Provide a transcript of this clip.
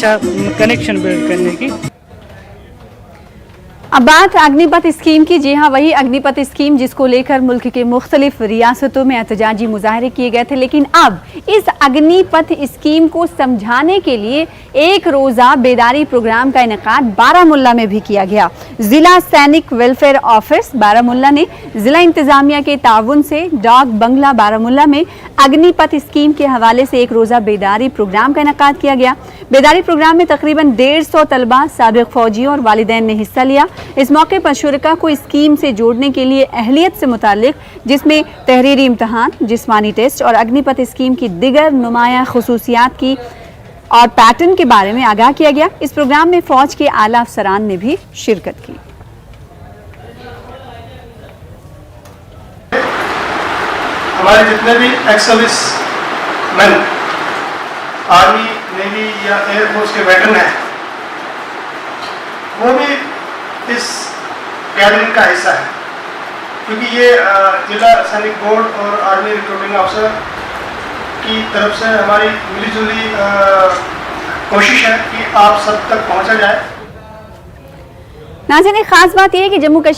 अच्छा connection build करने की। अब बात अग्निपथ स्कीम की। जी हाँ, वही अग्निपथ स्कीम जिसको लेकर मुल्क के मुख्तलिफ रियासतों में एहतजाजी मुजाहरे किए गए थे, लेकिन अब इस अग्निपथ स्कीम को समझाने के लिए एक रोज़ा बेदारी प्रोग्राम का इनेकाद बारामुल्ला में भी किया गया। जिला सैनिक वेलफेयर ऑफिस बारामुल्ला ने जिला इंतजामिया के ताउन से डाक बंगला बारामुल्ला में अग्निपथ स्कीम के हवाले से एक रोज़ा बेदारी प्रोग्राम का इनेकाद किया गया। बेदारी प्रोग्राम में तकरीबन 150 तलबा, साबिक फौजियों और वालिदैन ने हिस्सा लिया। इस मौके पर शुरका को स्कीम से जोड़ने के लिए अहलियत से मुतालिक, जिसमें तहरीरी इम्तहान, जिस्मानी टेस्ट और अग्निपथ स्कीम की दिगर नुमाया खुसूसियात की और पैटर्न के बारे में आगाह किया गया। इस प्रोग्राम में फौज के आला अफसरान ने भी शिरकत की। हमारे जितने भी एक्स-सर्विस मैन आर्मी, नेवी या एयरफोर्स के वेटरन हैं, वो भी इस गैदरिंग का हिस्सा है, क्योंकि ये जिला सैनिक बोर्ड और आर्मी रिक्रूटिंग अफसर की तरफ से हमारी मिलीजुली कोशिश है कि आप सब तक पहुंचा जाए। नाज़रीन, एक खास बात यह है कि जम्मू कश्मीर